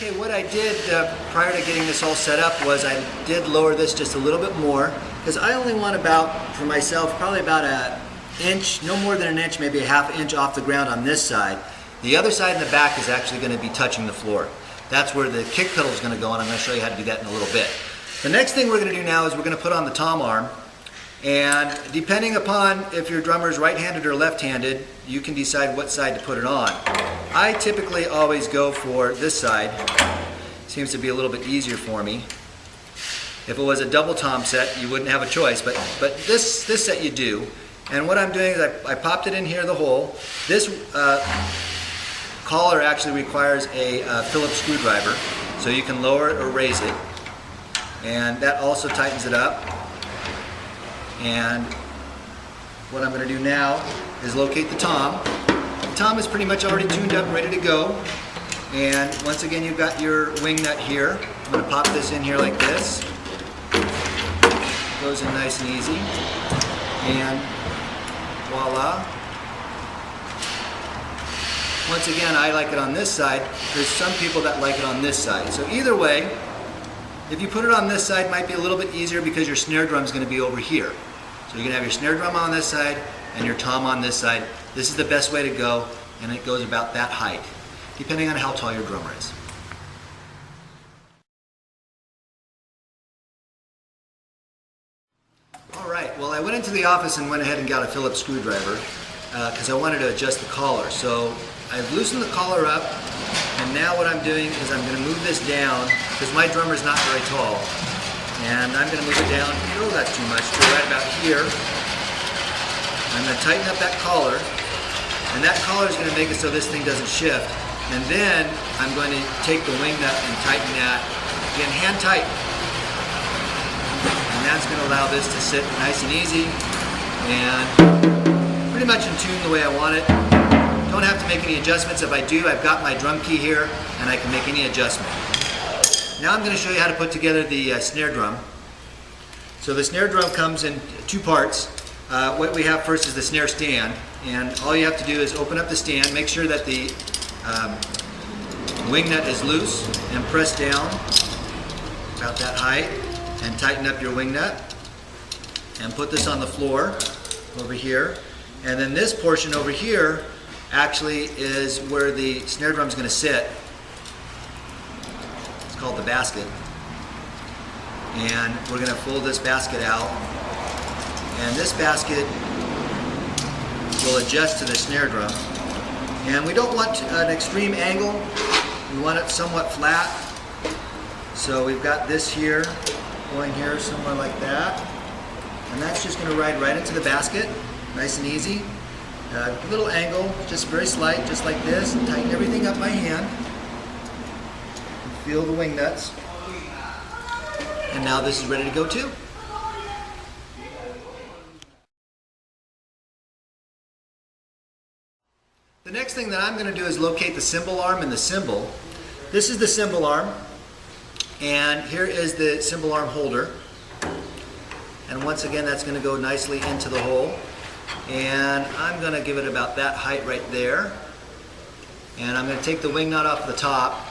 Okay, what I did prior to getting this all set up was I did lower this just a little bit more, because I only want about, for myself, probably about an inch, no more than an inch, maybe a half inch off the ground on this side. The other side in the back is actually going to be touching the floor. That's where the kick pedal is going to go, and I'm going to show you how to do that in a little bit. The next thing we're going to do now is we're going to put on the tom arm, and depending upon if your drummer is right-handed or left-handed, you can decide what side to put it on. I typically always go for this side. Seems to be a little bit easier for me. If it was a double tom set, you wouldn't have a choice, but this set you do. And what I'm doing is I popped it in here, the hole. This collar actually requires a Phillips screwdriver, so you can lower it or raise it. And that also tightens it up. And what I'm going to do now is locate the tom. The tom is pretty much already tuned up and ready to go. And once again, you've got your wing nut here. I'm going to pop this in here like this. Goes in nice and easy. And voila. Once again, I like it on this side. There's some people that like it on this side. So either way, if you put it on this side, it might be a little bit easier because your snare drum is going to be over here. So you're going to have your snare drum on this side and your tom on this side. This is the best way to go, and it goes about that height, depending on how tall your drummer is. Alright, well I went into the office and went ahead and got a Phillips screwdriver because I wanted to adjust the collar. So I've loosened the collar up, and now what I'm doing is I'm going to move this down because my drummer is not very tall. And I'm going to move it down, oh that's too much, to right about here. I'm going to tighten up that collar, and that collar is going to make it so this thing doesn't shift. And then I'm going to take the wing nut and tighten that, again hand tight. And that's going to allow this to sit nice and easy and pretty much in tune the way I want it. Don't have to make any adjustments. If I do, I've got my drum key here and I can make any adjustment. Now I'm going to show you how to put together the snare drum. So the snare drum comes in two parts. What we have first is the snare stand, and all you have to do is open up the stand, make sure that the wing nut is loose, and press down about that height and tighten up your wing nut, and put this on the floor over here. And then this portion over here actually is where the snare drum is going to sit. Called the basket, and we're going to fold this basket out, and this basket will adjust to the snare drum. And we don't want an extreme angle, we want it somewhat flat. So we've got this here going here somewhere like that, and that's just going to ride right into the basket, nice and easy. Little angle, just very slight, just like this, and tighten everything up by hand. Feel the wing nuts, and now this is ready to go too. The next thing that I'm going to do is locate the cymbal arm and the cymbal. This is the cymbal arm, and here is the cymbal arm holder. And once again, that's going to go nicely into the hole. And I'm going to give it about that height right there. And I'm going to take the wing nut off the top.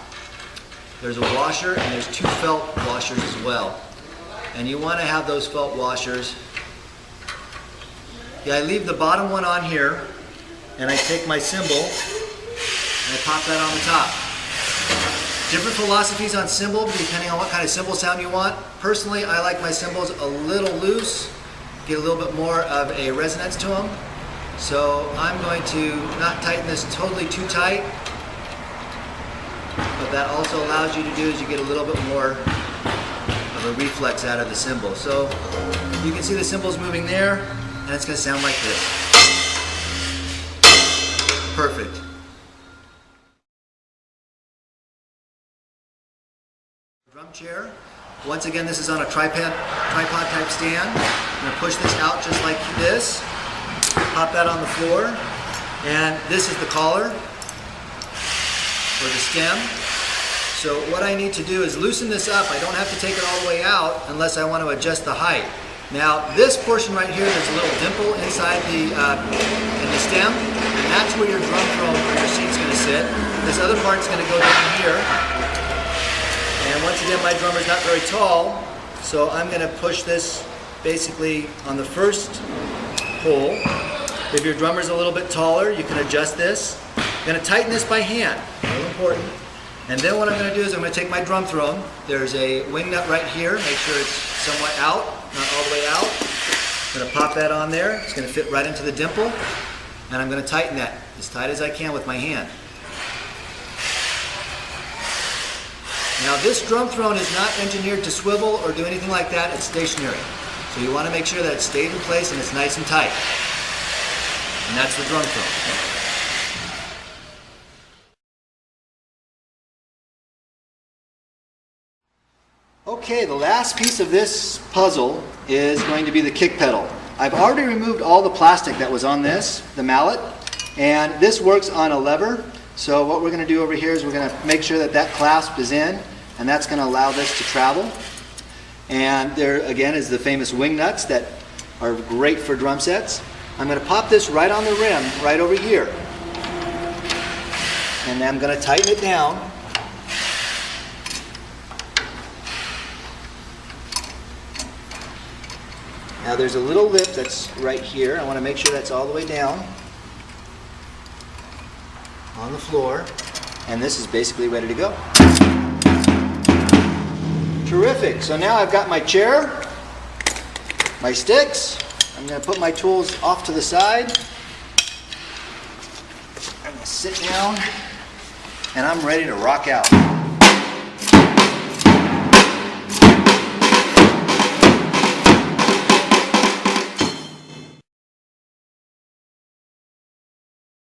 There's a washer, and there's two felt washers as well. And you want to have those felt washers. Yeah, I leave the bottom one on here, and I take my cymbal, and I pop that on the top. Different philosophies on cymbal, depending on what kind of cymbal sound you want. Personally, I like my cymbals a little loose, get a little bit more of a resonance to them. So I'm going to not tighten this totally too tight. What that also allows you to do is you get a little bit more of a reflex out of the cymbal. So you can see the cymbals moving there, and it's going to sound like this. Perfect. Drum chair. Once again, this is on a tripod type stand. I'm going to push this out just like this. Pop that on the floor. And this is the collar, or the stem. So what I need to do is loosen this up. I don't have to take it all the way out unless I want to adjust the height. Now this portion right here, there's a little dimple inside in the stem, and that's where your drum drum or your seat's going to sit. This other part's going to go down here, And once again, my drummer's not very tall, so I'm going to push this basically on the first hole. If your drummer's a little bit taller, you can adjust this. I'm going to tighten this by hand, very important. And then what I'm going to do is I'm going to take my drum throne. There's a wing nut right here. Make sure it's somewhat out, not all the way out. I'm going to pop that on there. It's going to fit right into the dimple. And I'm going to tighten that as tight as I can with my hand. Now this drum throne is not engineered to swivel or do anything like that. It's stationary. So you want to make sure that it stays in place and it's nice and tight. And that's the drum throne. Okay, the last piece of this puzzle is going to be the kick pedal. I've already removed all the plastic that was on this, the mallet, and this works on a lever. So what we're going to do over here is we're going to make sure that that clasp is in, and that's going to allow this to travel. And there again is the famous wing nuts that are great for drum sets. I'm going to pop this right on the rim, right over here. And then I'm going to tighten it down. Now there's a little lip that's right here. I want to make sure that's all the way down on the floor. And this is basically ready to go. Terrific. So now I've got my chair, my sticks. I'm going to put my tools off to the side. I'm going to sit down and I'm ready to rock out.